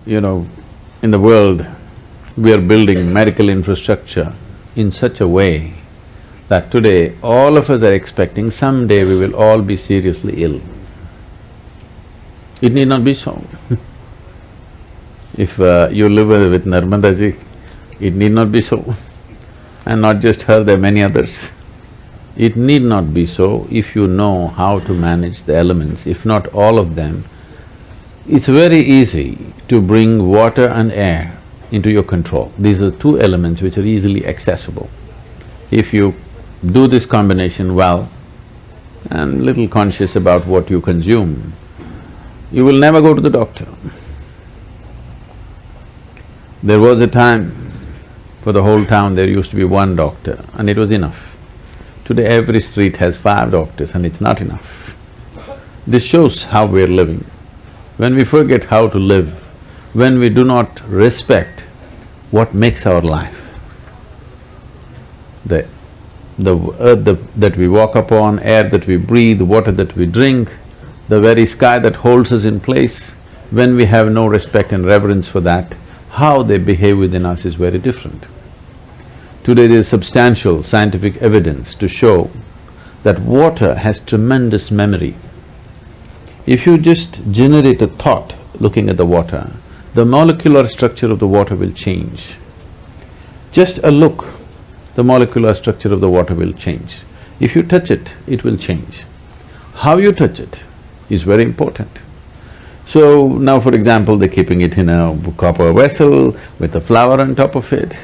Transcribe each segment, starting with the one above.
you know, in the world, we are building medical infrastructure in such a way that today all of us are expecting someday we will all be seriously ill. It need not be so. If you live with Narmada ji, it need not be so. And not just her, there are many others. It need not be so if you know how to manage the elements, if not all of them. It's very easy to bring water and air into your control. These are two elements which are easily accessible. If you do this combination well and little conscious about what you consume, you will never go to the doctor. There was a time, for the whole town there used to be one doctor and it was enough. Today every street has 5 doctors and it's not enough. This shows how we're living. When we forget how to live, when we do not respect what makes our life, the earth that we walk upon, air that we breathe, water that we drink, the very sky that holds us in place, when we have no respect and reverence for that, how they behave within us is very different. Today there is substantial scientific evidence to show that water has tremendous memory. If you just generate a thought looking at the water, the molecular structure of the water will change. Just a look, the molecular structure of the water will change. If you touch it, it will change. How you touch it is very important. So now for example, they're keeping it in a copper vessel with a flower on top of it,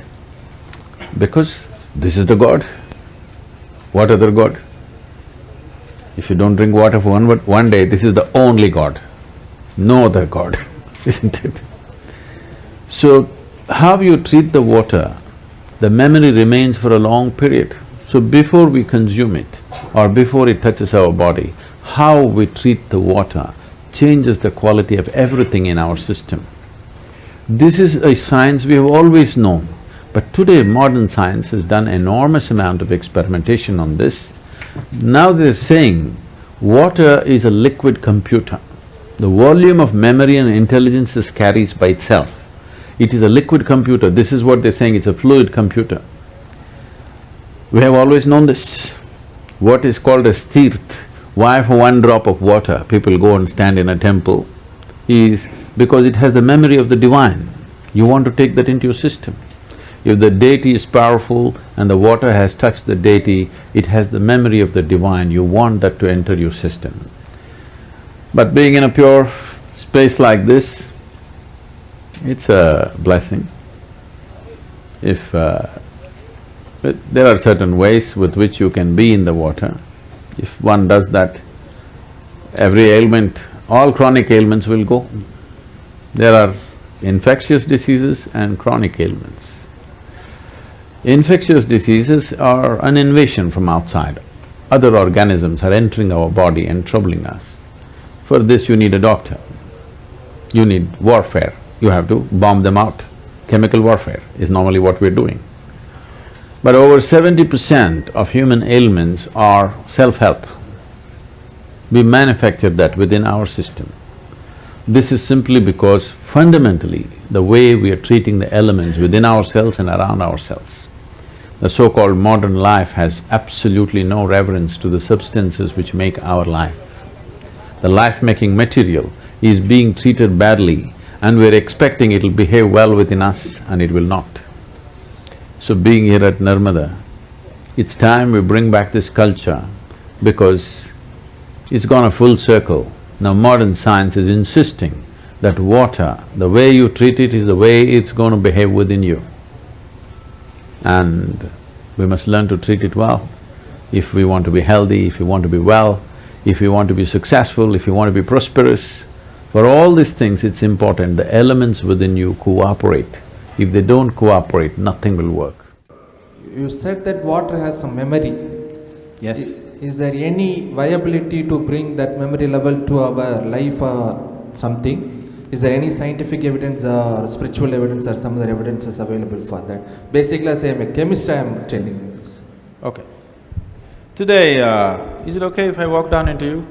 because this is the God. What other God? If you don't drink water for one day, this is the only God, no other God, isn't it? So, how you treat the water, the memory remains for a long period. So before we consume it or before it touches our body, how we treat the water changes the quality of everything in our system. This is a science we have always known, but today modern science has done enormous amount of experimentation on this. Now they're saying water is a liquid computer. The volume of memory and intelligence it carries by itself. It is a liquid computer, this is what they're saying, it's a fluid computer. We have always known this. What is called as tirth, why for one drop of water people go and stand in a temple, is because it has the memory of the divine. You want to take that into your system. If the deity is powerful and the water has touched the deity, it has the memory of the divine, you want that to enter your system. But being in a pure space like this, it's a blessing. If there are certain ways with which you can be in the water. If one does that, every ailment, all chronic ailments will go. There are infectious diseases and chronic ailments. Infectious diseases are an invasion from outside. Other organisms are entering our body and troubling us. For this you need a doctor. You need warfare, you have to bomb them out. Chemical warfare is normally what we're doing. But over 70% of human ailments are self-help. We manufacture that within our system. This is simply because fundamentally, the way we are treating the elements within ourselves and around ourselves. The so-called modern life has absolutely no reverence to the substances which make our life. The life-making material is being treated badly and we're expecting it'll behave well within us and it will not. So being here at Narmada, it's time we bring back this culture because it's gone a full circle. Now modern science is insisting that water, the way you treat it is the way it's going to behave within you. And we must learn to treat it well. If we want to be healthy, if we want to be well, if we want to be successful, if we want to be prosperous, for all these things it's important the elements within you cooperate. If they don't cooperate, nothing will work. You said that water has some memory. Yes. Is there any viability to bring that memory level to our life or something? Is there any scientific evidence or spiritual evidence or some other evidences available for that? Basically, as I'm a chemist, I am telling this. Okay. Today, is it okay if I walk down into you?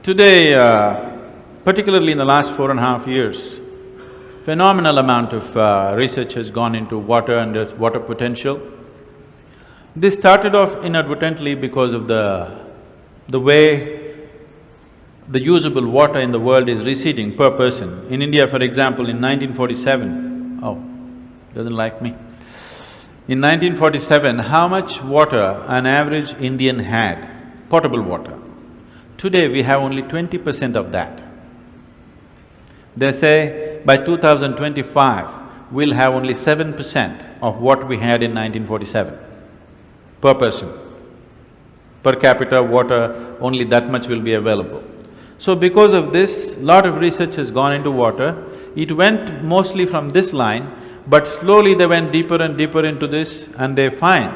Today, particularly in the last 4.5 years, phenomenal amount of research has gone into water and its water potential. This started off inadvertently because of the way the usable water in the world is receding per person. In India, for example, in 1947, doesn't like me. In 1947, how much water an average Indian had, potable water? Today, we have only 20% of that. They say by 2025, we'll have only 7% of what we had in 1947 per person. Per capita water, only that much will be available. So because of this, lot of research has gone into water. It went mostly from this line, but slowly they went deeper and deeper into this, and they find,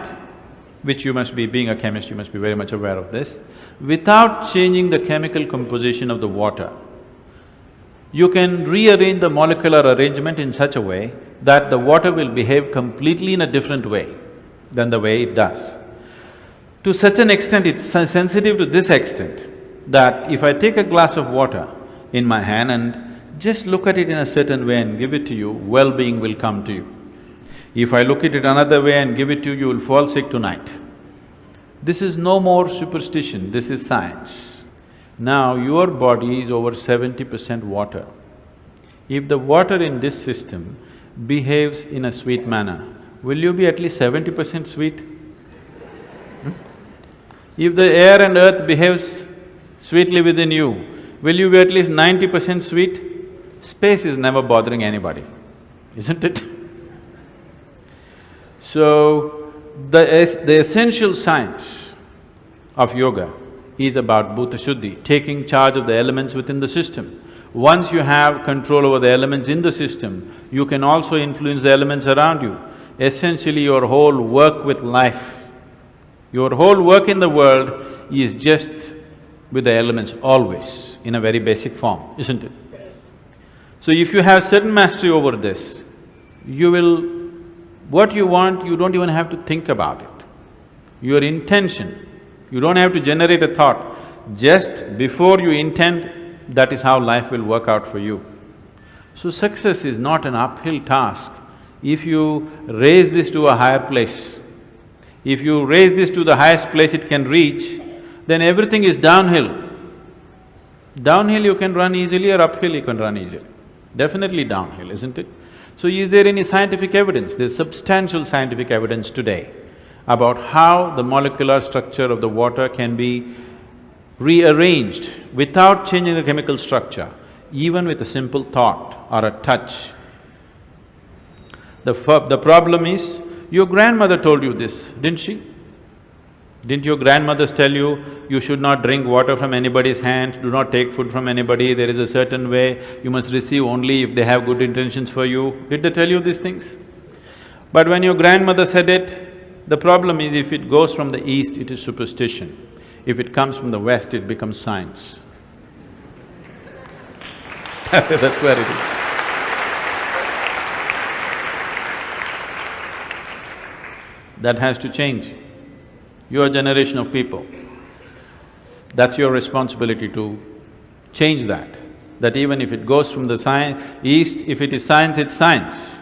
which you must be… being a chemist, you must be very much aware of this, without changing the chemical composition of the water, you can rearrange the molecular arrangement in such a way that the water will behave completely in a different way than the way it does. To such an extent, it's sensitive to this extent that if I take a glass of water in my hand and just look at it in a certain way and give it to you, well-being will come to you. If I look at it another way and give it to you, you will fall sick tonight. This is no more superstition, this is science. Now, your body is over 70% water. If the water in this system behaves in a sweet manner, will you be at least 70% sweet? If the air and earth behaves sweetly within you, will you be at least 90% sweet? Space is never bothering anybody, isn't it? So, the essential science of yoga is about bhuta shuddhi, taking charge of the elements within the system. Once you have control over the elements in the system, you can also influence the elements around you. Essentially, your whole work with life, your whole work in the world is just with the elements always, in a very basic form, isn't it? So if you have certain mastery over this, you will… what you want, you don't even have to think about it. Your intention, you don't have to generate a thought. Just before you intend, that is how life will work out for you. So success is not an uphill task. If you raise this to a higher place, if you raise this to the highest place it can reach, then everything is downhill. Downhill you can run easily, or uphill you can run easily. Definitely downhill, isn't it? So is there any scientific evidence? There's substantial scientific evidence today about how the molecular structure of the water can be rearranged without changing the chemical structure, even with a simple thought or a touch. The problem is, your grandmother told you this, didn't she? Didn't your grandmothers tell you, you should not drink water from anybody's hand, do not take food from anybody, there is a certain way, you must receive only if they have good intentions for you? Did they tell you these things? But when your grandmother said it, the problem is if it goes from the east, it is superstition. If it comes from the west, it becomes science. That's where it is. That has to change. Your generation of people, that's your responsibility to change that. That even if it goes from the east, if it is science, it's science.